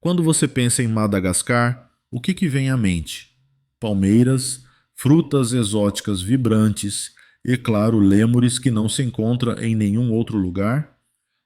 Quando você pensa em Madagascar, o que vem à mente? Palmeiras, frutas exóticas vibrantes e, claro, lêmures que não se encontra em nenhum outro lugar?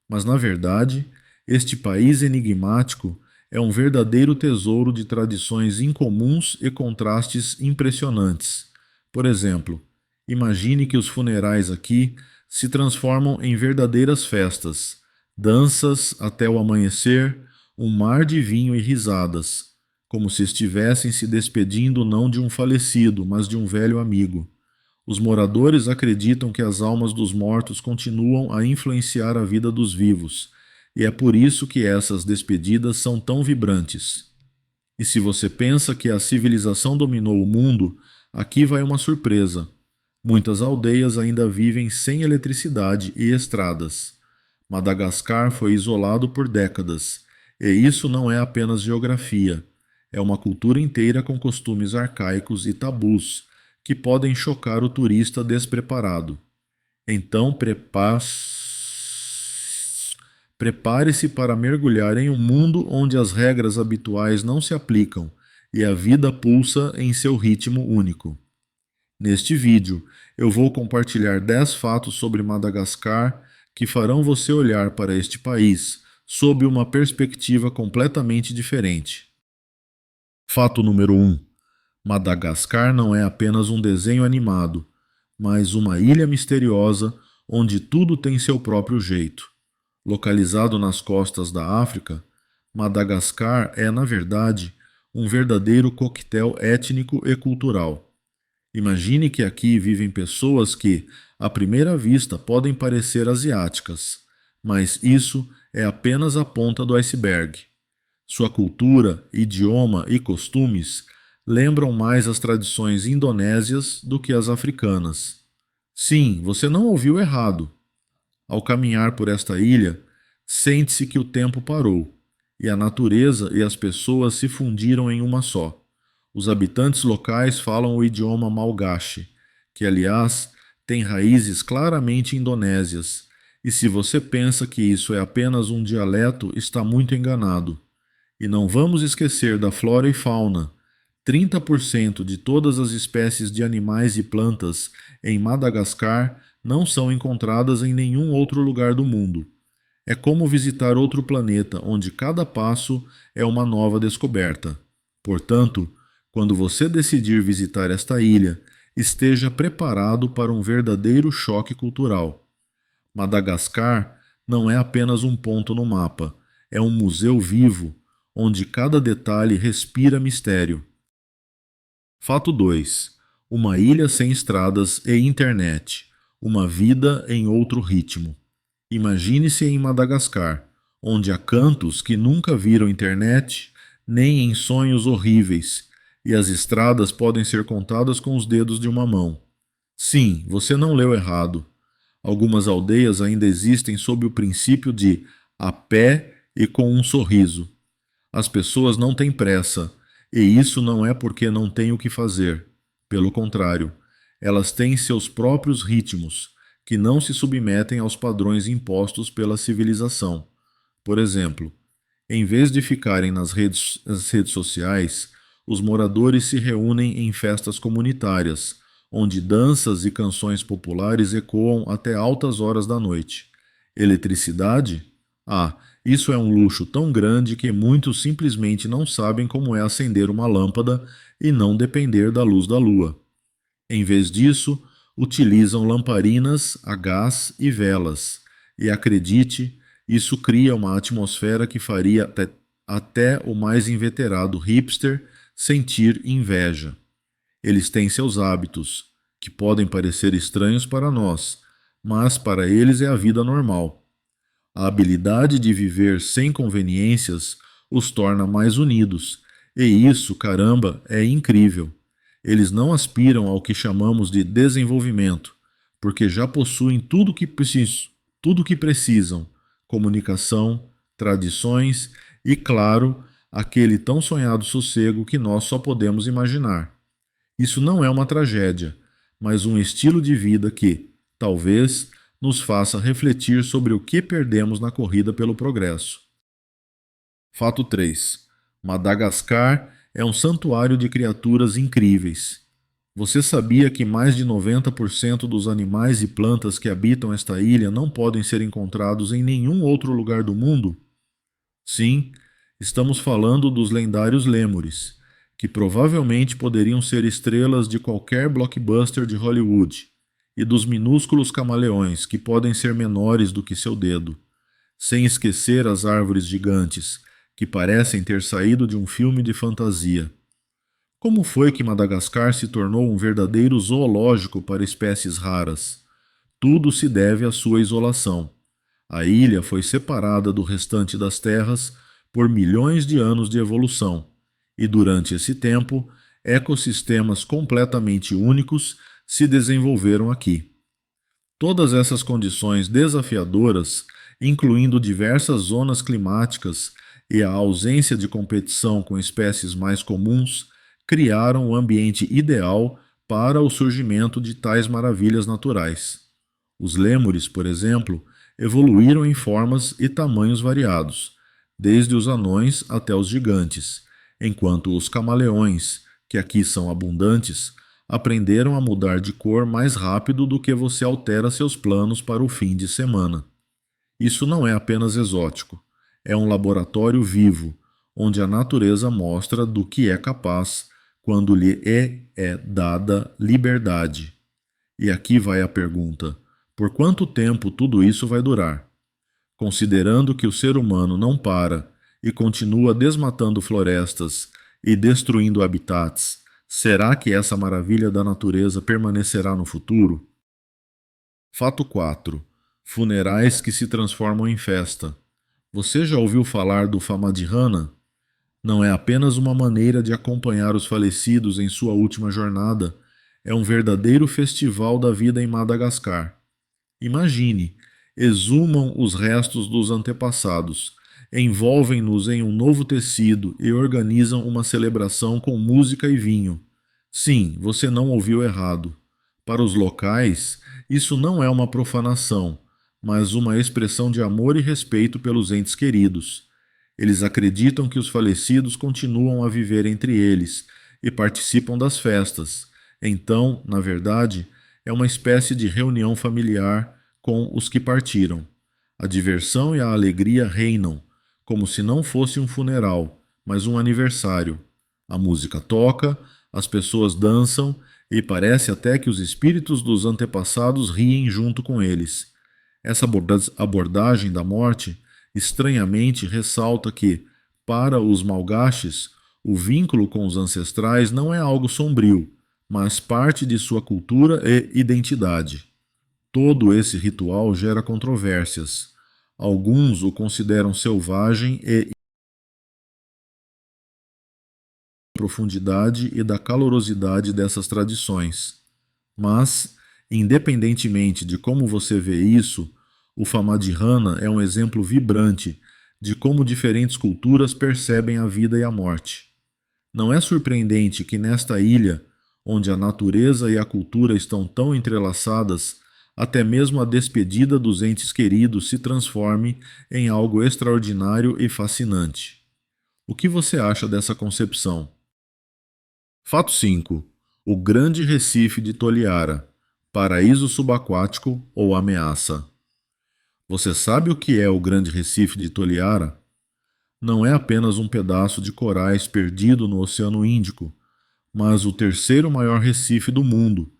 Mas, na verdade, este país enigmático é um verdadeiro tesouro de tradições incomuns e contrastes impressionantes. Por exemplo, imagine que os funerais aqui se transformam em verdadeiras festas, danças até o amanhecer, um mar de vinho e risadas, como se estivessem se despedindo não de um falecido, mas de um velho amigo. Os moradores acreditam que as almas dos mortos continuam a influenciar a vida dos vivos, e é por isso que essas despedidas são tão vibrantes. E se você pensa que a civilização dominou o mundo, aqui vai uma surpresa. Muitas aldeias ainda vivem sem eletricidade e estradas. Madagascar foi isolado por décadas, e isso não é apenas geografia. É uma cultura inteira com costumes arcaicos e tabus que podem chocar o turista despreparado. Então, prepare-se para mergulhar em um mundo onde as regras habituais não se aplicam e a vida pulsa em seu ritmo único. Neste vídeo, eu vou compartilhar 10 fatos sobre Madagascar que farão você olhar para este país sob uma perspectiva completamente diferente. Fato número 1. Madagascar não é apenas um desenho animado, mas uma ilha misteriosa onde tudo tem seu próprio jeito. Localizado nas costas da África, Madagascar é, na verdade, um verdadeiro coquetel étnico e cultural. Imagine que aqui vivem pessoas que, à primeira vista, podem parecer asiáticas, mas isso é apenas a ponta do iceberg. Sua cultura, idioma e costumes lembram mais as tradições indonésias do que as africanas. Sim, você não ouviu errado. Ao caminhar por esta ilha, sente-se que o tempo parou, e a natureza e as pessoas se fundiram em uma só. Os habitantes locais falam o idioma malgache, que, aliás, tem raízes claramente indonésias, e se você pensa que isso é apenas um dialeto, está muito enganado. E não vamos esquecer da flora e fauna. 30% de todas as espécies de animais e plantas em Madagascar não são encontradas em nenhum outro lugar do mundo. É como visitar outro planeta onde cada passo é uma nova descoberta. Portanto, quando você decidir visitar esta ilha, esteja preparado para um verdadeiro choque cultural. Madagascar não é apenas um ponto no mapa, é um museu vivo, onde cada detalhe respira mistério. Fato 2. Uma ilha sem estradas e internet. Uma vida em outro ritmo. Imagine-se em Madagascar, onde há cantos que nunca viram internet, nem em sonhos horríveis, e as estradas podem ser contadas com os dedos de uma mão. Sim, você não leu errado. Algumas aldeias ainda existem sob o princípio de a pé e com um sorriso. As pessoas não têm pressa, e isso não é porque não têm o que fazer. Pelo contrário, elas têm seus próprios ritmos, que não se submetem aos padrões impostos pela civilização. Por exemplo, em vez de ficarem nas redes sociais, os moradores se reúnem em festas comunitárias, onde danças e canções populares ecoam até altas horas da noite. Eletricidade? Ah, isso é um luxo tão grande que muitos simplesmente não sabem como é acender uma lâmpada e não depender da luz da lua. Em vez disso, utilizam lamparinas a gás e velas. E acredite, isso cria uma atmosfera que faria até o mais inveterado hipster sentir inveja. Eles têm seus hábitos, que podem parecer estranhos para nós, mas para eles é a vida normal. A habilidade de viver sem conveniências os torna mais unidos, e isso, caramba, é incrível. Eles não aspiram ao que chamamos de desenvolvimento, porque já possuem tudo que precisam: comunicação, tradições e, claro, aquele tão sonhado sossego que nós só podemos imaginar. Isso não é uma tragédia, mas um estilo de vida que, talvez, nos faça refletir sobre o que perdemos na corrida pelo progresso. Fato 3. Madagascar é um santuário de criaturas incríveis. Você sabia que mais de 90% dos animais e plantas que habitam esta ilha não podem ser encontrados em nenhum outro lugar do mundo? Sim, estamos falando dos lendários lêmures, que provavelmente poderiam ser estrelas de qualquer blockbuster de Hollywood, e dos minúsculos camaleões, que podem ser menores do que seu dedo. Sem esquecer as árvores gigantes, que parecem ter saído de um filme de fantasia. Como foi que Madagascar se tornou um verdadeiro zoológico para espécies raras? Tudo se deve à sua isolação. A ilha foi separada do restante das terras por milhões de anos de evolução, e durante esse tempo, ecossistemas completamente únicos se desenvolveram aqui. Todas essas condições desafiadoras, incluindo diversas zonas climáticas e a ausência de competição com espécies mais comuns, criaram o ambiente ideal para o surgimento de tais maravilhas naturais. Os lêmures, por exemplo, evoluíram em formas e tamanhos variados, desde os anões até os gigantes, enquanto os camaleões, que aqui são abundantes, aprenderam a mudar de cor mais rápido do que você altera seus planos para o fim de semana. Isso não é apenas exótico, é um laboratório vivo, onde a natureza mostra do que é capaz quando lhe é dada liberdade. E aqui vai a pergunta: por quanto tempo tudo isso vai durar? Considerando que o ser humano não para e continua desmatando florestas e destruindo habitats, será que essa maravilha da natureza permanecerá no futuro? Fato 4. Funerais que se transformam em festa. Você já ouviu falar do Famadihana? Não é apenas uma maneira de acompanhar os falecidos em sua última jornada, é um verdadeiro festival da vida em Madagascar. Imagine, exumam os restos dos antepassados, envolvem-nos em um novo tecido e organizam uma celebração com música e vinho. Sim, você não ouviu errado. Para os locais, isso não é uma profanação, mas uma expressão de amor e respeito pelos entes queridos. Eles acreditam que os falecidos continuam a viver entre eles e participam das festas. Então, na verdade, é uma espécie de reunião familiar com os que partiram. A diversão e a alegria reinam, como se não fosse um funeral, mas um aniversário. A música toca, as pessoas dançam e parece até que os espíritos dos antepassados riem junto com eles. Essa abordagem da morte estranhamente ressalta que, para os malgaches, o vínculo com os ancestrais não é algo sombrio, mas parte de sua cultura e identidade. Todo esse ritual gera controvérsias. Alguns o consideram selvagem e profundidade e da calorosidade dessas tradições. Mas, independentemente de como você vê isso, o Famadihana é um exemplo vibrante de como diferentes culturas percebem a vida e a morte. Não é surpreendente que nesta ilha, onde a natureza e a cultura estão tão entrelaçadas, até mesmo a despedida dos entes queridos se transforme em algo extraordinário e fascinante. O que você acha dessa concepção? Fato 5. O Grande Recife de Toliara, paraíso subaquático ou ameaça. Você sabe o que é o Grande Recife de Toliara? Não é apenas um pedaço de corais perdido no Oceano Índico, mas o terceiro maior recife do mundo,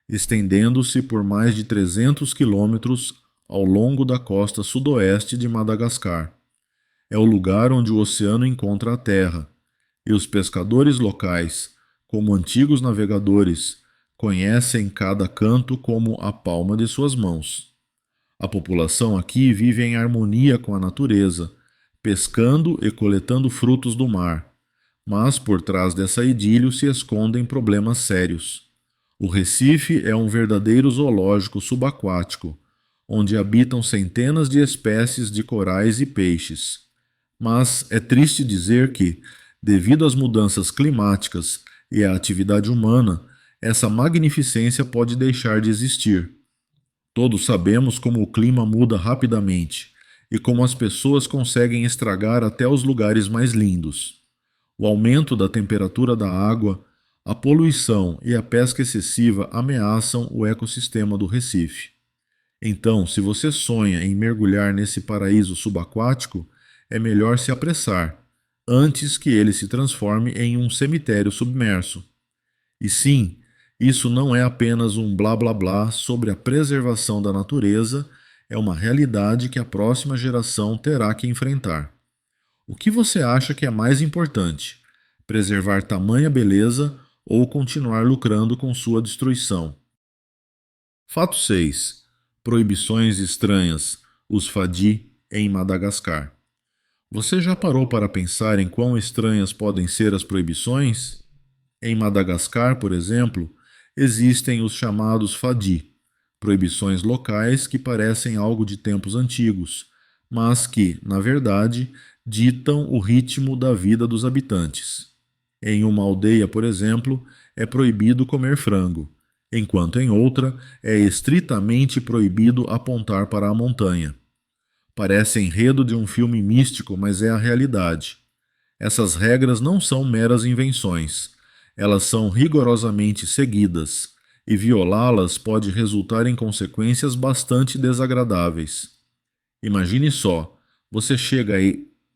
estendendo-se por mais de 300 quilômetros ao longo da costa sudoeste de Madagascar. É o lugar onde o oceano encontra a terra, e os pescadores locais, como antigos navegadores, conhecem cada canto como a palma de suas mãos. A população aqui vive em harmonia com a natureza, pescando e coletando frutos do mar, mas por trás dessa idílio se escondem problemas sérios. O Recife é um verdadeiro zoológico subaquático, onde habitam centenas de espécies de corais e peixes. Mas é triste dizer que, devido às mudanças climáticas e à atividade humana, essa magnificência pode deixar de existir. Todos sabemos como o clima muda rapidamente e como as pessoas conseguem estragar até os lugares mais lindos. O aumento da temperatura da água, a poluição e a pesca excessiva ameaçam o ecossistema do Recife. Então, se você sonha em mergulhar nesse paraíso subaquático, é melhor se apressar, antes que ele se transforme em um cemitério submerso. E sim, isso não é apenas um blá blá blá sobre a preservação da natureza, é uma realidade que a próxima geração terá que enfrentar. O que você acha que é mais importante? Preservar tamanha beleza ou continuar lucrando com sua destruição? Fato 6. Proibições estranhas. Os Fadi em Madagascar. Você já parou para pensar em quão estranhas podem ser as proibições? Em Madagascar, por exemplo, existem os chamados Fadi, proibições locais que parecem algo de tempos antigos, mas que, na verdade, ditam o ritmo da vida dos habitantes. Em uma aldeia, por exemplo, é proibido comer frango, enquanto em outra é estritamente proibido apontar para a montanha. Parece enredo de um filme místico, mas é a realidade. Essas regras não são meras invenções. Elas são rigorosamente seguidas, e violá-las pode resultar em consequências bastante desagradáveis. Imagine só: você chega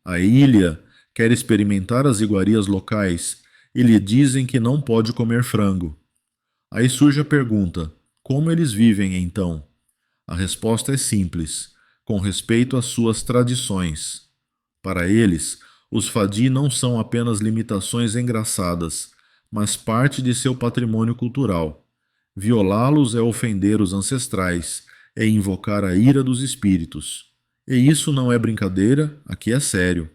à ilha, quer experimentar as iguarias locais e lhe dizem que não pode comer frango. Aí surge a pergunta: como eles vivem então? A resposta é simples: com respeito às suas tradições. Para eles, os Fadi não são apenas limitações engraçadas, mas parte de seu patrimônio cultural. Violá-los é ofender os ancestrais, é invocar a ira dos espíritos. E isso não é brincadeira, aqui é sério.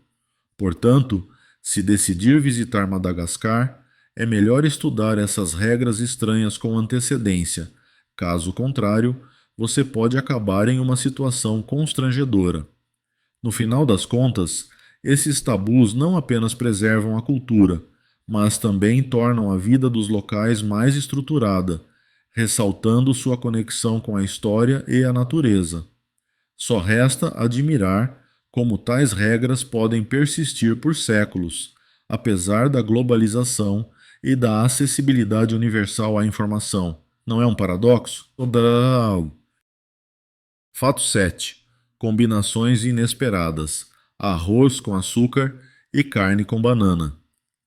Portanto, se decidir visitar Madagascar, é melhor estudar essas regras estranhas com antecedência. Caso contrário, você pode acabar em uma situação constrangedora. No final das contas, esses tabus não apenas preservam a cultura, mas também tornam a vida dos locais mais estruturada, ressaltando sua conexão com a história e a natureza. Só resta admirar como tais regras podem persistir por séculos, apesar da globalização e da acessibilidade universal à informação. Não é um paradoxo? Fato 7. Combinações inesperadas. Arroz com açúcar e carne com banana.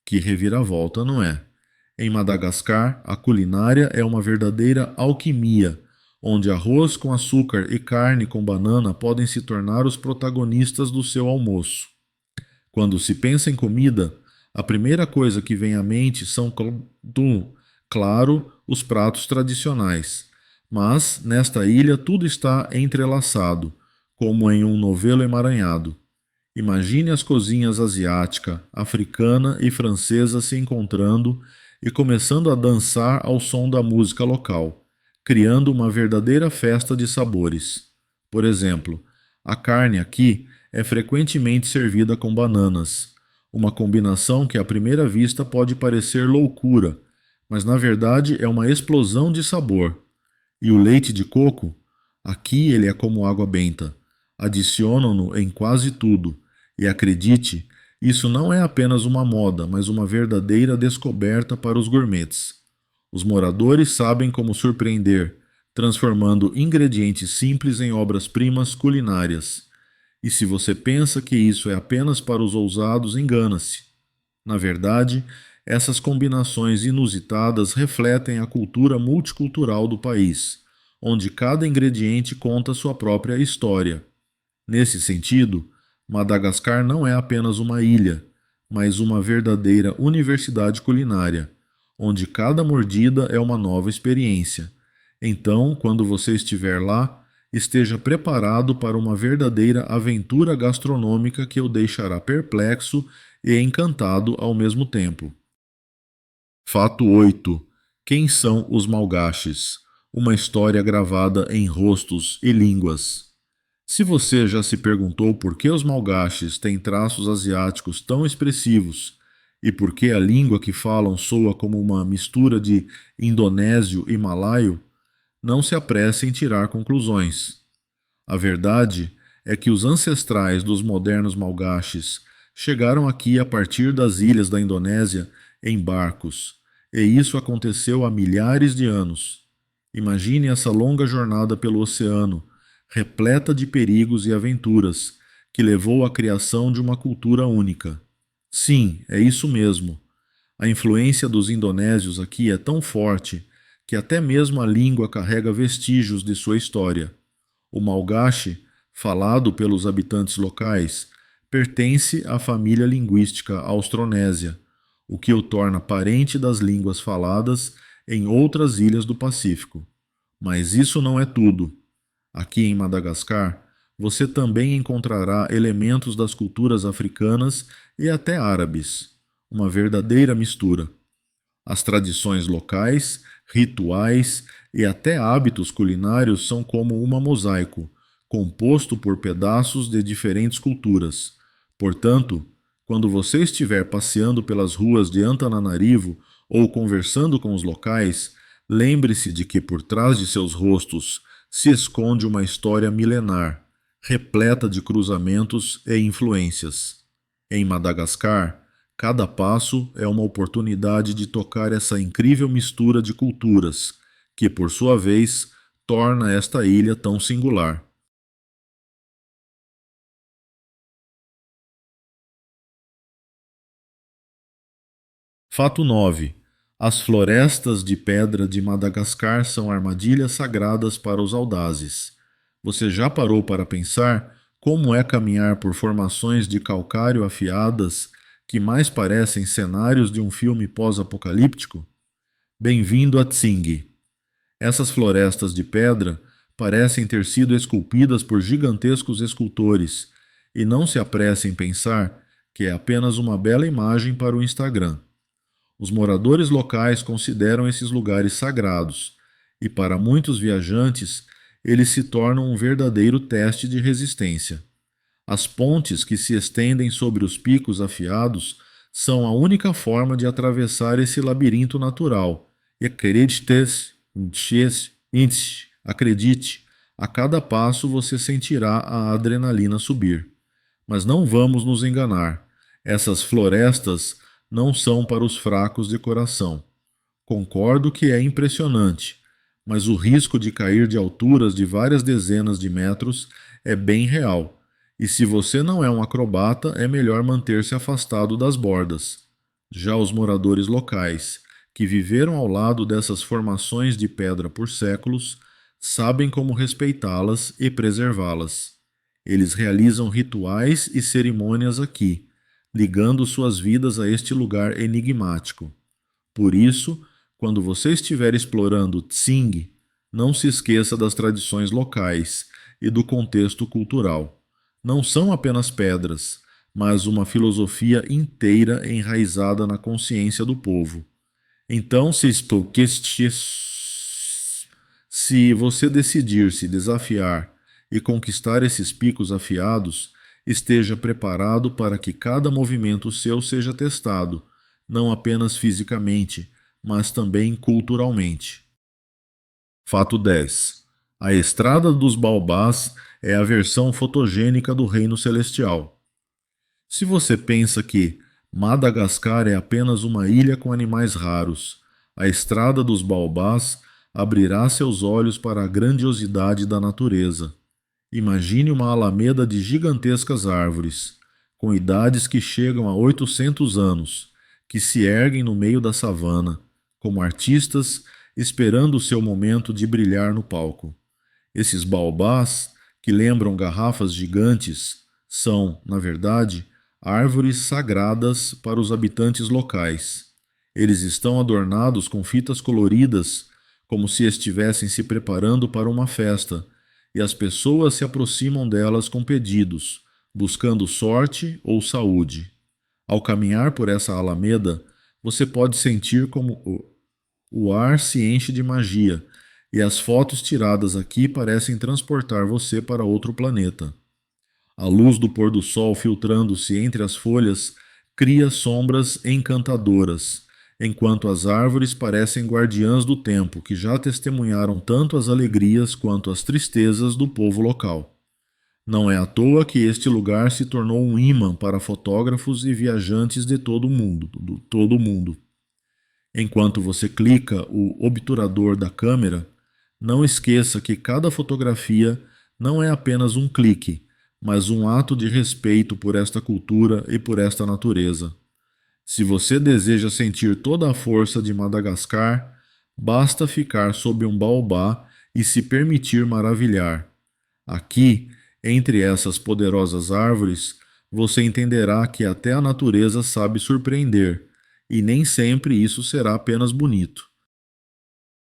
Que reviravolta, não é? Em Madagascar, a culinária é uma verdadeira alquimia, onde arroz com açúcar e carne com banana podem se tornar os protagonistas do seu almoço. Quando se pensa em comida, a primeira coisa que vem à mente são, claro, os pratos tradicionais. Mas, nesta ilha, tudo está entrelaçado, como em um novelo emaranhado. Imagine as cozinhas asiática, africana e francesa se encontrando e começando a dançar ao som da música local, criando uma verdadeira festa de sabores. Por exemplo, a carne aqui é frequentemente servida com bananas, uma combinação que à primeira vista pode parecer loucura, mas na verdade é uma explosão de sabor. E o leite de coco? Aqui ele é como água benta. Adicionam-no em quase tudo. E acredite, isso não é apenas uma moda, mas uma verdadeira descoberta para os gourmets. Os moradores sabem como surpreender, transformando ingredientes simples em obras-primas culinárias. E se você pensa que isso é apenas para os ousados, engana-se. Na verdade, essas combinações inusitadas refletem a cultura multicultural do país, onde cada ingrediente conta sua própria história. Nesse sentido, Madagascar não é apenas uma ilha, mas uma verdadeira universidade culinária, onde cada mordida é uma nova experiência. Então, quando você estiver lá, esteja preparado para uma verdadeira aventura gastronômica que o deixará perplexo e encantado ao mesmo tempo. Fato 8. Quem são os malgaches? Uma história gravada em rostos e línguas. Se você já se perguntou por que os malgaches têm traços asiáticos tão expressivos e por que a língua que falam soa como uma mistura de indonésio e malaio, não se apresse em tirar conclusões. A verdade é que os ancestrais dos modernos malgaches, chegaram aqui a partir das ilhas da Indonésia em barcos, e isso aconteceu há milhares de anos. Imagine essa longa jornada pelo oceano, repleta de perigos e aventuras, que levou à criação de uma cultura única. Sim, é isso mesmo. A influência dos indonésios aqui é tão forte que até mesmo a língua carrega vestígios de sua história. O malgache, falado pelos habitantes locais, pertence à família linguística austronésia, o que o torna parente das línguas faladas em outras ilhas do Pacífico. Mas isso não é tudo. Aqui em Madagascar, você também encontrará elementos das culturas africanas e até árabes, uma verdadeira mistura. As tradições locais, rituais e até hábitos culinários são como um mosaico, composto por pedaços de diferentes culturas. Portanto, quando você estiver passeando pelas ruas de Antananarivo ou conversando com os locais, lembre-se de que por trás de seus rostos se esconde uma história milenar, repleta de cruzamentos e influências. Em Madagascar, cada passo é uma oportunidade de tocar essa incrível mistura de culturas, que, por sua vez, torna esta ilha tão singular. Fato 9. As florestas de pedra de Madagascar são armadilhas sagradas para os audazes. Você já parou para pensar como é caminhar por formações de calcário afiadas que mais parecem cenários de um filme pós-apocalíptico? Bem-vindo a Tsing. Essas florestas de pedra parecem ter sido esculpidas por gigantescos escultores, e não se apresse em pensar que é apenas uma bela imagem para o Instagram. Os moradores locais consideram esses lugares sagrados, e para muitos viajantes, eles se tornam um verdadeiro teste de resistência. As pontes que se estendem sobre os picos afiados são a única forma de atravessar esse labirinto natural. E acredite, a cada passo você sentirá a adrenalina subir. Mas não vamos nos enganar. Essas florestas não são para os fracos de coração. Concordo que é impressionante, mas o risco de cair de alturas de várias dezenas de metros é bem real. E se você não é um acrobata, é melhor manter-se afastado das bordas. Já os moradores locais, que viveram ao lado dessas formações de pedra por séculos, sabem como respeitá-las e preservá-las. Eles realizam rituais e cerimônias aqui, ligando suas vidas a este lugar enigmático. Por isso, quando você estiver explorando Tsing, não se esqueça das tradições locais e do contexto cultural. Não são apenas pedras, mas uma filosofia inteira enraizada na consciência do povo. Então, se você decidir se desafiar e conquistar esses picos afiados, esteja preparado para que cada movimento seu seja testado, não apenas fisicamente, mas também culturalmente. Fato 10. A Estrada dos Baobás é a versão fotogênica do Reino Celestial. Se você pensa que Madagascar é apenas uma ilha com animais raros, a Estrada dos Baobás abrirá seus olhos para a grandiosidade da natureza. Imagine uma alameda de gigantescas árvores, com idades que chegam a 800 anos, que se erguem no meio da savana, como artistas esperando o seu momento de brilhar no palco. Esses baobás, que lembram garrafas gigantes, são, na verdade, árvores sagradas para os habitantes locais. Eles estão adornados com fitas coloridas, como se estivessem se preparando para uma festa, e as pessoas se aproximam delas com pedidos, buscando sorte ou saúde. Ao caminhar por essa alameda, você pode sentir como o ar se enche de magia, e as fotos tiradas aqui parecem transportar você para outro planeta. A luz do pôr do sol filtrando-se entre as folhas cria sombras encantadoras, enquanto as árvores parecem guardiãs do tempo que já testemunharam tanto as alegrias quanto as tristezas do povo local. Não é à toa que este lugar se tornou um imã para fotógrafos e viajantes de todo o mundo, todo o mundo. Enquanto você clica o obturador da câmera, não esqueça que cada fotografia não é apenas um clique, mas um ato de respeito por esta cultura e por esta natureza. Se você deseja sentir toda a força de Madagascar, basta ficar sob um baobá e se permitir maravilhar. Aqui, entre essas poderosas árvores, você entenderá que até a natureza sabe surpreender, e nem sempre isso será apenas bonito.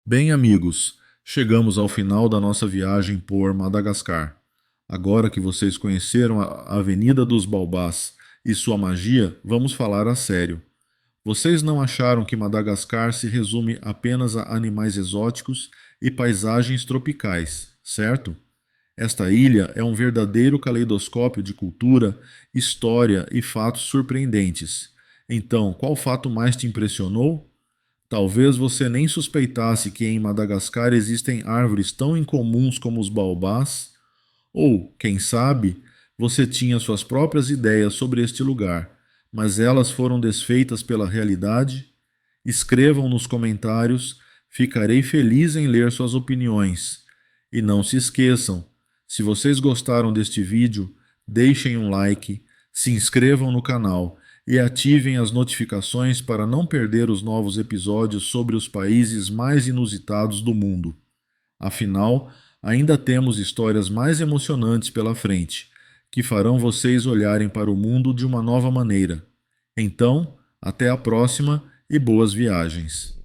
Bem, amigos, chegamos ao final da nossa viagem por Madagascar. Agora que vocês conheceram a Avenida dos Baobás e sua magia, vamos falar a sério. Vocês não acharam que Madagascar se resume apenas a animais exóticos e paisagens tropicais, certo? Esta ilha é um verdadeiro caleidoscópio de cultura, história e fatos surpreendentes. Então, qual fato mais te impressionou? Talvez você nem suspeitasse que em Madagascar existem árvores tão incomuns como os baobás, ou, quem sabe, você tinha suas próprias ideias sobre este lugar, mas elas foram desfeitas pela realidade? Escrevam nos comentários, ficarei feliz em ler suas opiniões. E não se esqueçam, se vocês gostaram deste vídeo, deixem um like, se inscrevam no canal e ativem as notificações para não perder os novos episódios sobre os países mais inusitados do mundo. Afinal, ainda temos histórias mais emocionantes pela frente, que farão vocês olharem para o mundo de uma nova maneira. Então, até a próxima e boas viagens!